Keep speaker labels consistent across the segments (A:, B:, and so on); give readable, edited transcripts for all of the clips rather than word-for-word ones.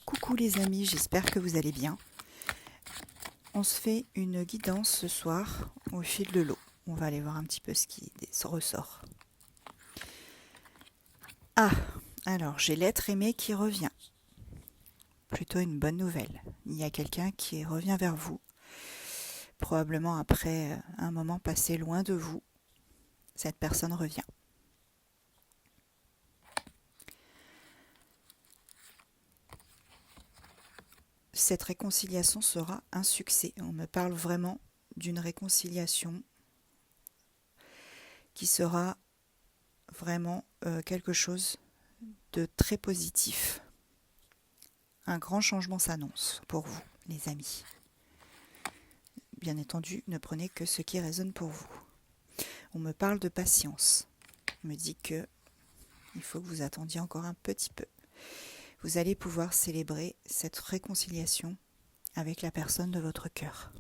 A: Coucou les amis, j'espère que vous allez bien. On se fait une guidance ce soir au fil de l'eau. On va aller voir un petit peu ce qui ressort. Ah, alors j'ai l'être aimé qui revient. Plutôt une bonne nouvelle. Il y a quelqu'un qui revient vers vous, probablement après un moment passé loin de vous. Cette personne revient. Cette réconciliation sera un succès. On me parle vraiment d'une réconciliation qui sera vraiment quelque chose de très positif. Un grand changement s'annonce pour vous, les amis. Bien entendu, ne prenez que ce qui résonne pour vous. On me parle de patience. On me dit que il faut que vous attendiez encore un petit peu. Vous allez pouvoir célébrer cette réconciliation avec la personne de votre cœur.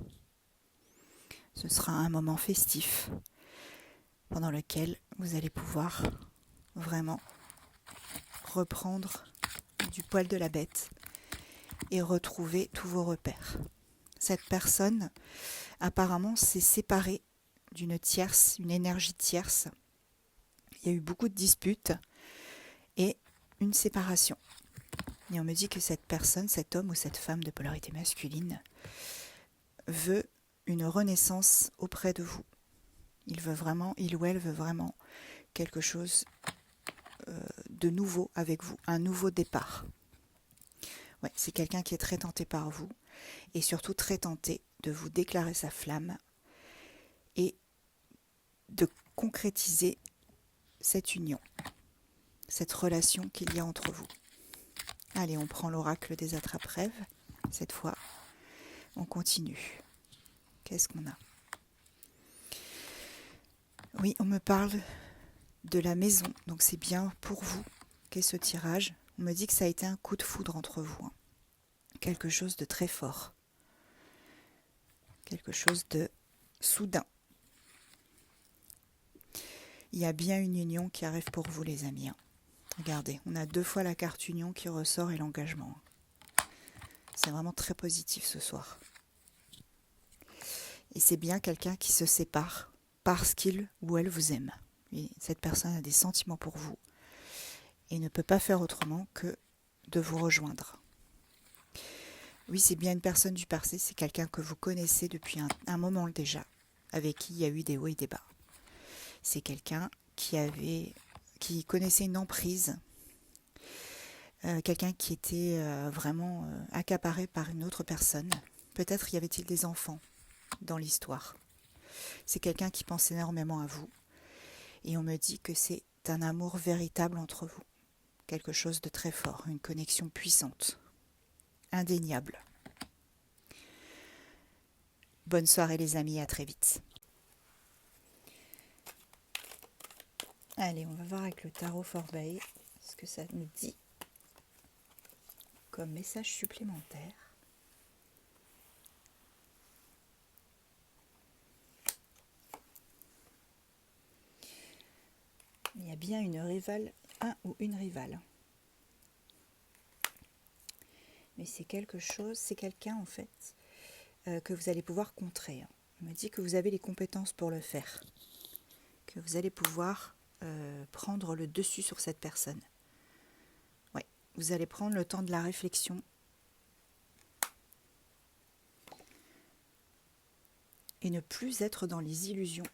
A: Ce sera un moment festif pendant lequel vous allez pouvoir vraiment reprendre du poil de la bête et retrouver tous vos repères. Cette personne, apparemment, s'est séparée d'une tierce, une énergie tierce. Il y a eu beaucoup de disputes et une séparation. Et on me dit que cette personne, cet homme ou cette femme de polarité masculine, veut une renaissance auprès de vous. Il ou elle veut vraiment quelque chose de nouveau avec vous, un nouveau départ. Ouais, c'est quelqu'un qui est très tenté par vous et surtout très tenté de vous déclarer sa flamme et de concrétiser cette union, cette relation qu'il y a entre vous. Allez, on prend l'oracle des attrape-rêves. Cette fois, on continue. Qu'est-ce qu'on a ? Oui, on me parle de la maison, donc c'est bien pour vous qu'est ce tirage. On me dit que ça a été un coup de foudre entre vous. Quelque chose de très fort. Quelque chose de soudain. Il y a bien une union qui arrive pour vous, les amis. Regardez, on a 2 fois la carte union qui ressort et l'engagement. C'est vraiment très positif ce soir. Et c'est bien quelqu'un qui se sépare parce qu'il ou elle vous aime. Et cette personne a des sentiments pour vous et ne peut pas faire autrement que de vous rejoindre. Oui, c'est bien une personne du passé, c'est quelqu'un que vous connaissez depuis un moment déjà, avec qui il y a eu des hauts et des bas. C'est quelqu'un qui connaissait une emprise, quelqu'un qui était vraiment accaparé par une autre personne. Peut-être y avait-il des enfants dans l'histoire. C'est quelqu'un qui pense énormément à vous. Et on me dit que c'est un amour véritable entre vous. Quelque chose de très fort, une connexion puissante, indéniable. Bonne soirée les amis, à très vite. Allez, on va voir avec le tarot Forbay ce que ça nous dit comme message supplémentaire. Il y a bien une rivale, un ou une rivale. Mais c'est quelqu'un en fait que vous allez pouvoir contrer. On me dit que vous avez les compétences pour le faire, que vous allez pouvoir prendre le dessus sur cette personne. Ouais, vous allez prendre le temps de la réflexion et ne plus être dans les illusions.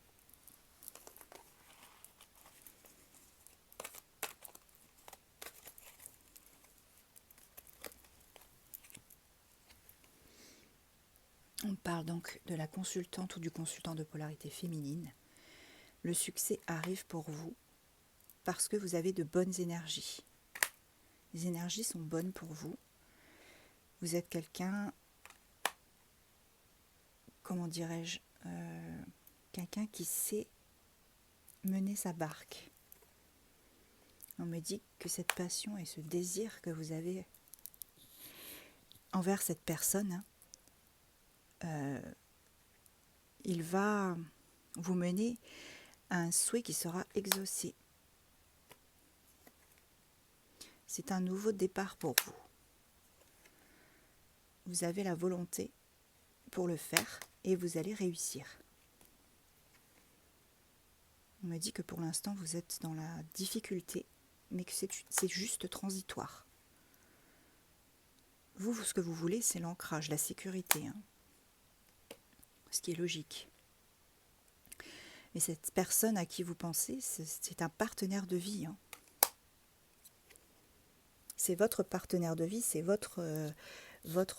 A: On parle donc de la consultante ou du consultant de polarité féminine. Le succès arrive pour vous parce que vous avez de bonnes énergies. Les énergies sont bonnes pour vous. Vous êtes quelqu'un, comment dirais-je, quelqu'un qui sait mener sa barque. On me dit que cette passion et ce désir que vous avez envers cette personne, il va vous mener à un souhait qui sera exaucé. C'est un nouveau départ pour vous. vous avez la volonté pour le faire et vous allez réussir. On me dit que pour l'instant vous êtes dans la difficulté, mais que c'est juste transitoire. Vous, ce que vous voulez, c'est l'ancrage, la sécurité, hein. Ce qui est logique. Mais cette personne à qui vous pensez, c'est un partenaire de vie, hein. C'est votre partenaire de vie, c'est votre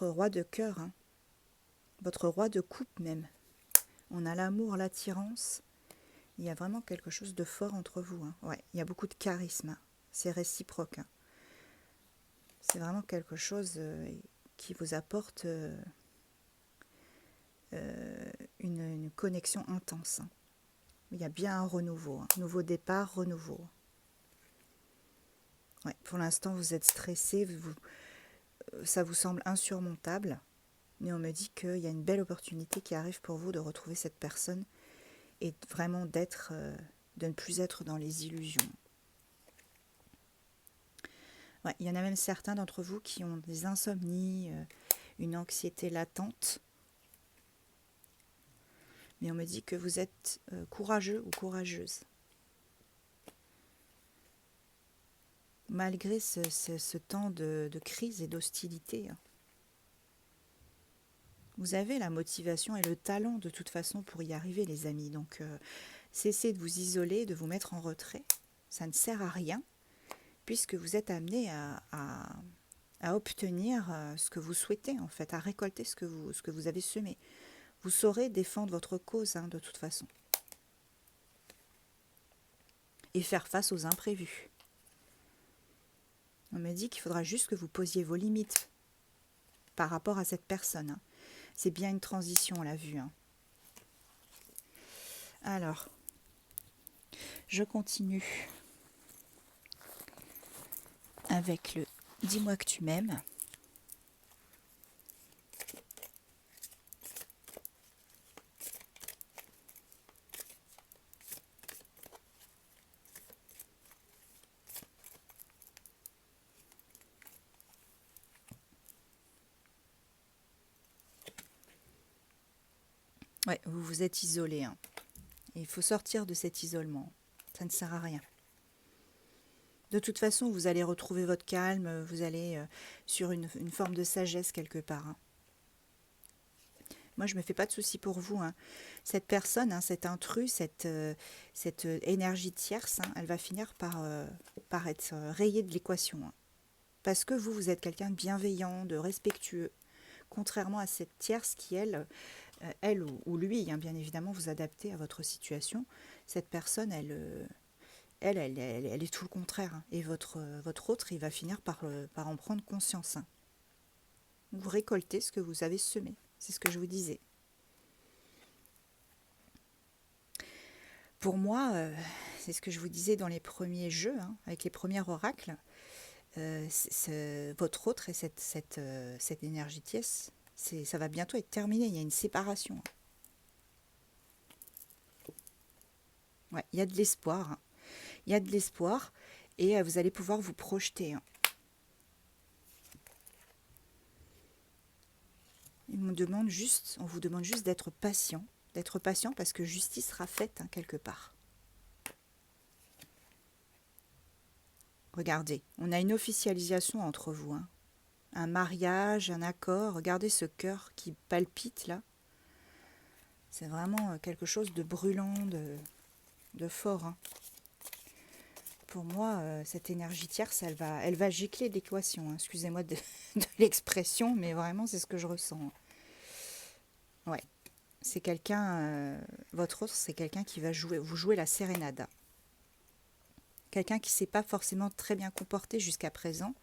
A: roi de cœur, hein. Votre roi de coupe même. On a l'amour, l'attirance. Il y a vraiment quelque chose de fort entre vous, hein. Ouais, il y a beaucoup de charisme, hein. C'est réciproque, hein. C'est vraiment quelque chose qui vous apporte une connexion intense, hein. Il y a bien un renouveau, hein. Nouveau départ, renouveau. Ouais, pour l'instant, vous êtes stressé, ça vous semble insurmontable, mais on me dit qu'il y a une belle opportunité qui arrive pour vous de retrouver cette personne et vraiment de ne plus être dans les illusions. Ouais, il y en a même certains d'entre vous qui ont des insomnies, une anxiété latente. Mais on me dit que vous êtes courageux ou courageuse. Malgré ce temps de crise et d'hostilité, hein. Vous avez la motivation et le talent de toute façon pour y arriver, les amis. Donc, cessez de vous isoler, de vous mettre en retrait. Ça ne sert à rien, puisque vous êtes amené à obtenir ce que vous souhaitez, en fait, à récolter ce que vous avez semé. Vous saurez défendre votre cause, hein, de toute façon. Et faire face aux imprévus. On me dit qu'il faudra juste que vous posiez vos limites par rapport à cette personne, hein. C'est bien une transition, on l'a vu, hein. Alors, je continue avec le « Dis-moi que tu m'aimes ». Ouais, vous vous êtes isolé, hein. Et il faut sortir de cet isolement. Ça ne sert à rien. De toute façon, vous allez retrouver votre calme, vous allez sur une forme de sagesse quelque part, hein. Moi, je ne me fais pas de soucis pour vous, hein. Cette personne, hein, cet intrus, cette énergie tierce, hein, elle va finir par être rayée de l'équation, hein. Parce que vous êtes quelqu'un de bienveillant, de respectueux, contrairement à cette tierce qui, elle ou lui, hein, bien évidemment, vous adaptez à votre situation. Cette personne, elle est tout le contraire, hein. Et votre autre, il va finir par en prendre conscience, hein. Vous récoltez ce que vous avez semé. C'est ce que je vous disais. Pour moi, c'est ce que je vous disais dans les premiers jeux, hein, avec les premiers oracles. Votre autre et cette énergie tierce, ça va bientôt être terminé. Il y a une séparation, hein. Ouais, il y a de l'espoir, hein. Il y a de l'espoir et vous allez pouvoir vous projeter, hein. On vous demande juste d'être patient parce que justice sera faite, hein, quelque part. Regardez, on a une officialisation entre vous, hein. Un mariage, un accord. Regardez ce cœur qui palpite là. C'est vraiment quelque chose de brûlant, de fort, hein. Pour moi, cette énergie tierce, elle va gicler l'équation, hein. Excusez-moi de l'expression, mais vraiment, c'est ce que je ressens. Ouais, c'est quelqu'un, votre autre, c'est quelqu'un qui va vous jouer la sérénade. Quelqu'un qui ne s'est pas forcément très bien comporté jusqu'à présent,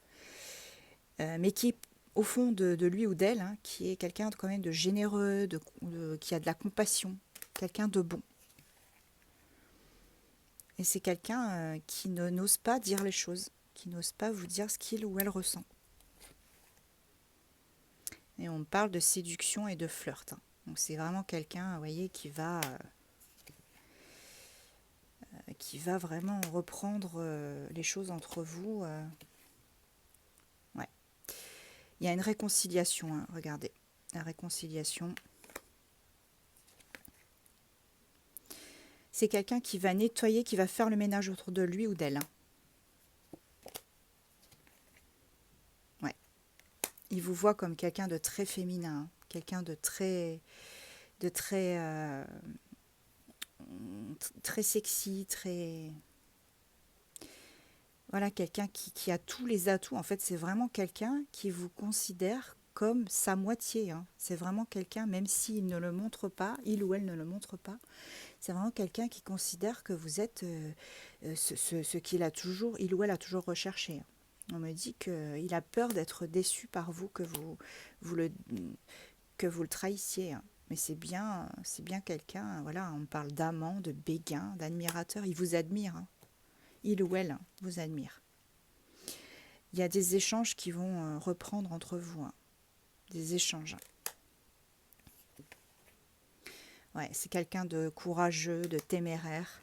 A: mais qui, au fond de lui ou d'elle, hein, qui est quelqu'un quand même de généreux, qui a de la compassion, quelqu'un de bon. Et c'est quelqu'un qui n'ose pas dire les choses, qui n'ose pas vous dire ce qu'il ou elle ressent. Et on parle de séduction et de flirt, hein. Donc c'est vraiment quelqu'un, vous voyez, qui va vraiment reprendre les choses entre vous. Ouais. Il y a une réconciliation, hein, regardez. La réconciliation. C'est quelqu'un qui va nettoyer, qui va faire le ménage autour de lui ou d'elle. Ouais. Il vous voit comme quelqu'un de très féminin, hein, quelqu'un de très, très sexy, très... Voilà, quelqu'un qui a tous les atouts. En fait, c'est vraiment quelqu'un qui vous considère comme sa moitié, hein. C'est vraiment quelqu'un, même s'il ne le montre pas, il ou elle ne le montre pas, c'est vraiment quelqu'un qui considère que vous êtes ce qu'il a toujours, il ou elle a toujours recherché. On me dit qu'il a peur d'être déçu par vous, vous le, que vous le trahissiez, hein. Mais c'est bien quelqu'un, voilà, on parle d'amant, de béguin, d'admirateur, il vous admire, hein. Il ou elle, hein, vous admire. Il y a des échanges qui vont reprendre entre vous, hein. Des échanges. Ouais, c'est quelqu'un de courageux, de téméraire.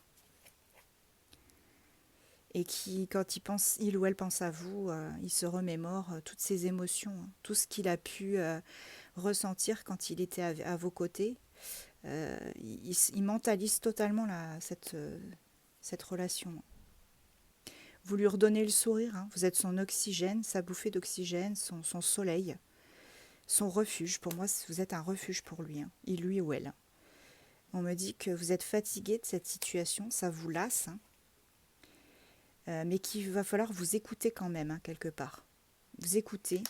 A: Et qui, quand il ou elle pense à vous, il se remémore toutes ses émotions, hein, tout ce qu'il a pu ressentir quand il était à vos côtés. Il mentalise totalement cette relation. Vous lui redonnez le sourire, hein, vous êtes son oxygène, sa bouffée d'oxygène, son soleil, son refuge. Pour moi, vous êtes un refuge pour lui, hein, il, lui ou elle. On me dit que vous êtes fatigué de cette situation, ça vous lasse, hein, mais qu'il va falloir vous écouter quand même, hein, quelque part. Vous écouter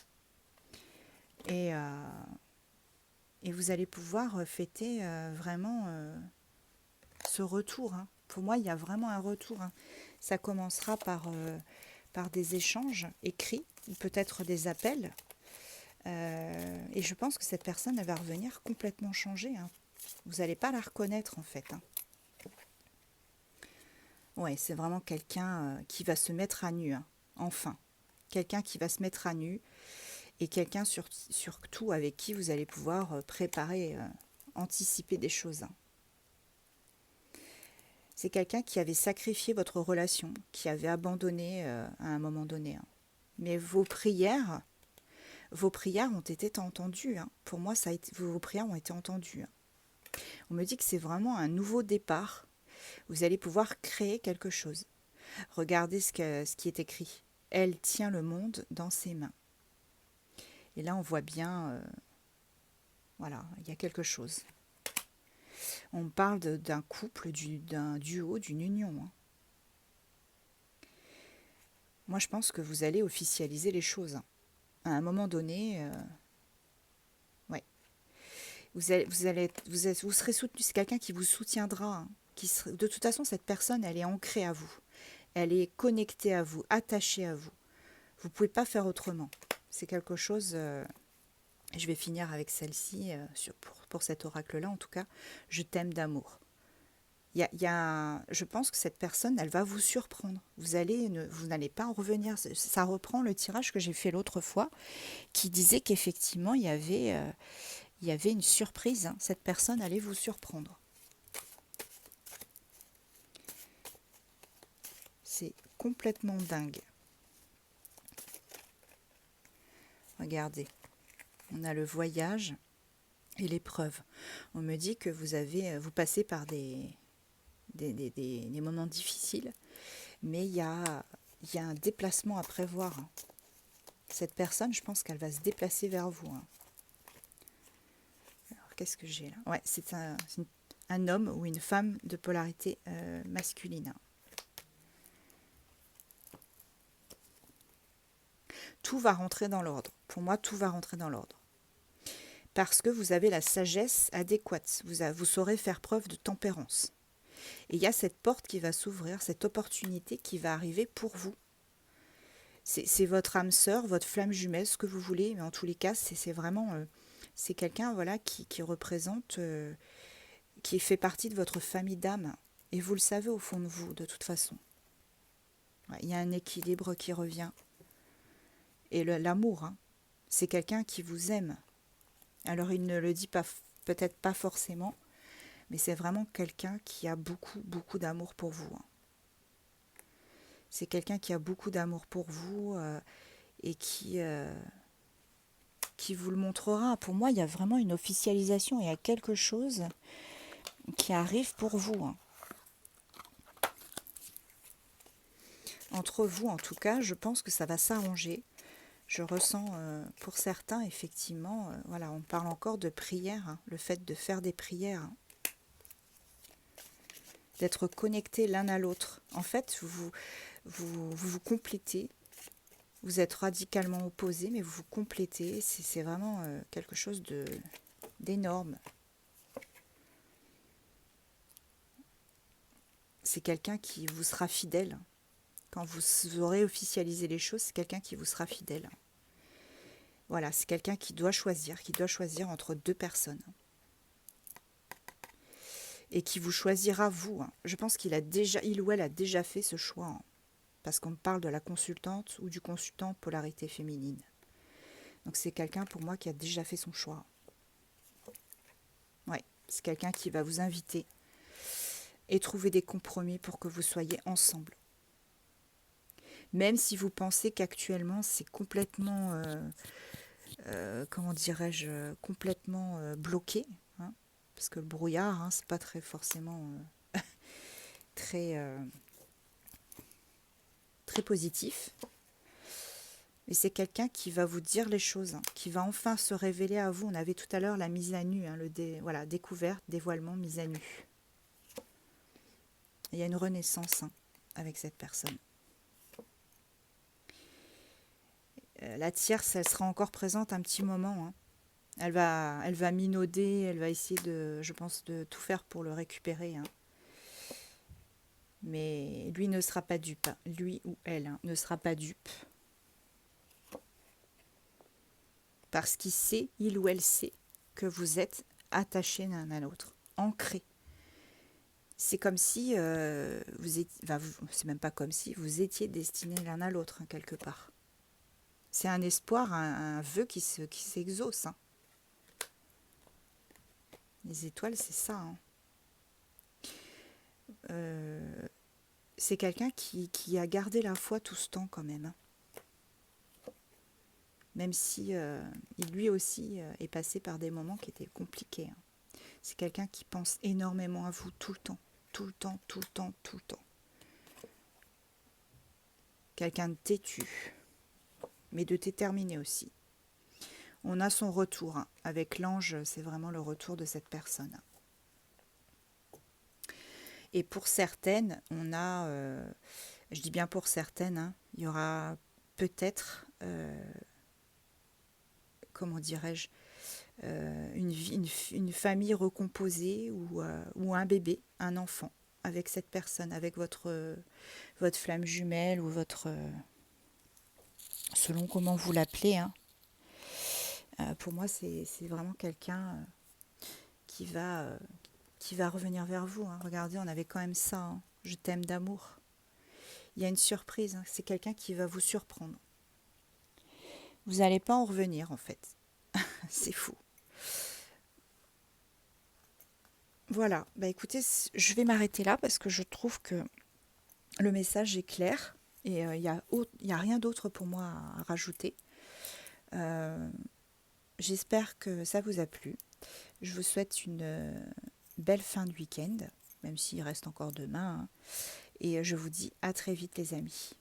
A: et vous allez pouvoir fêter vraiment ce retour, hein. Pour moi, il y a vraiment un retour, hein. Ça commencera par des échanges écrits, ou peut-être des appels. Et je pense que cette personne, elle va revenir complètement changée, hein. Vous n'allez pas la reconnaître, en fait, hein. Ouais, c'est vraiment quelqu'un qui va se mettre à nu, hein, enfin. Quelqu'un qui va se mettre à nu et quelqu'un surtout avec qui vous allez pouvoir préparer, anticiper des choses, hein. C'est quelqu'un qui avait sacrifié votre relation, qui avait abandonné à un moment donné, hein. Mais vos prières ont été entendues, hein. Pour moi, vos prières ont été entendues, hein. On me dit que c'est vraiment un nouveau départ. Vous allez pouvoir créer quelque chose. Regardez ce qui est écrit. Elle tient le monde dans ses mains. Et là, on voit bien, voilà, il y a quelque chose. On parle d'un couple, d'un duo, d'une union, hein. Moi, je pense que vous allez officialiser les choses, hein. À un moment donné, ouais. Vous serez soutenu. C'est quelqu'un qui vous soutiendra, hein. De toute façon, cette personne, elle est ancrée à vous. Elle est connectée à vous, attachée à vous. Vous ne pouvez pas faire autrement. C'est quelque chose... je vais finir avec celle-ci, pour cet oracle-là, en tout cas. Je t'aime d'amour. Je pense que cette personne, elle va vous surprendre. Vous n'allez pas en revenir. Ça reprend le tirage que j'ai fait l'autre fois, qui disait qu'effectivement, il y avait une surprise, hein. Cette personne allait vous surprendre. C'est complètement dingue. Regardez, on a le voyage et l'épreuve. On me dit que vous passez par des moments difficiles, mais il y a un déplacement à prévoir, hein. Cette personne, je pense qu'elle va se déplacer vers vous, hein. Alors, qu'est-ce que j'ai là? Ouais, c'est un homme ou une femme de polarité masculine, hein. Tout va rentrer dans l'ordre. Pour moi, tout va rentrer dans l'ordre. Parce que vous avez la sagesse adéquate. Vous saurez faire preuve de tempérance. Et il y a cette porte qui va s'ouvrir, cette opportunité qui va arriver pour vous. C'est votre âme sœur, votre flamme jumelle, ce que vous voulez, mais en tous les cas, c'est vraiment... c'est quelqu'un, voilà, qui représente... qui fait partie de votre famille d'âme. Et vous le savez au fond de vous, de toute façon. Ouais, il y a un équilibre qui revient. Et l'amour, hein, c'est quelqu'un qui vous aime. Alors il ne le dit pas, peut-être pas forcément, mais c'est vraiment quelqu'un qui a beaucoup, beaucoup d'amour pour vous, hein. C'est quelqu'un qui a beaucoup d'amour pour vous et qui qui vous le montrera. Pour moi, il y a vraiment une officialisation, il y a quelque chose qui arrive pour vous, hein. Entre vous, en tout cas, je pense que ça va s'arranger. Je ressens pour certains, effectivement, voilà, on parle encore de prière, hein, le fait de faire des prières, hein, d'être connectés l'un à l'autre. En fait, vous complétez, vous êtes radicalement opposés, mais vous vous complétez. C'est vraiment quelque chose d'énorme. C'est quelqu'un qui vous sera fidèle. Quand vous aurez officialisé les choses, c'est quelqu'un qui vous sera fidèle. Voilà, c'est quelqu'un qui doit choisir entre deux personnes. Et qui vous choisira vous, hein. Je pense il ou elle a déjà fait ce choix, hein, parce qu'on parle de la consultante ou du consultant polarité féminine. Donc c'est quelqu'un pour moi qui a déjà fait son choix. Ouais, c'est quelqu'un qui va vous inviter et trouver des compromis pour que vous soyez ensemble. Même si vous pensez qu'actuellement c'est complètement, comment dirais-je, complètement bloqué, hein, parce que le brouillard, hein, c'est pas très forcément très, très positif. Mais c'est quelqu'un qui va vous dire les choses, hein, qui va enfin se révéler à vous. On avait tout à l'heure la mise à nu, hein, voilà, découverte, dévoilement, mise à nu. Il y a une renaissance, hein, avec cette personne. La tierce, elle sera encore présente un petit moment, hein. Elle va minauder, elle va essayer je pense, de tout faire pour le récupérer, hein. Mais lui ne sera pas dupe, hein. Lui ou elle, hein, ne sera pas dupe. Parce il ou elle sait que vous êtes attachés l'un à l'autre, ancrés. C'est comme si vous étiez, enfin, c'est même pas comme si vous étiez destinés l'un à l'autre, hein, quelque part. C'est un espoir, un vœu qui s'exauce, hein. Les étoiles, c'est ça, hein. C'est quelqu'un qui a gardé la foi tout ce temps quand même, hein. Même si il lui aussi est passé par des moments qui étaient compliqués, hein. C'est quelqu'un qui pense énormément à vous tout le temps, tout le temps, tout le temps, tout le temps. Quelqu'un de têtu, mais de déterminé aussi. On a son retour, hein. Avec l'ange, c'est vraiment le retour de cette personne. Et pour certaines, on a, je dis bien pour certaines, hein, il y aura peut-être, comment dirais-je, une famille recomposée ou un bébé, un enfant, avec cette personne, avec votre flamme jumelle ou selon comment vous l'appelez, hein. Pour moi, c'est vraiment quelqu'un qui va, qui va revenir vers vous, hein. Regardez, on avait quand même ça, hein. Je t'aime d'amour. Il y a une surprise, hein. C'est quelqu'un qui va vous surprendre. Vous n'allez pas en revenir, en fait. C'est fou. Voilà, bah écoutez, je vais m'arrêter là parce que je trouve que le message est clair et il n'y a rien d'autre pour moi à rajouter. J'espère que ça vous a plu. Je vous souhaite une belle fin de week-end, même s'il reste encore demain, hein. Et je vous dis à très vite les amis.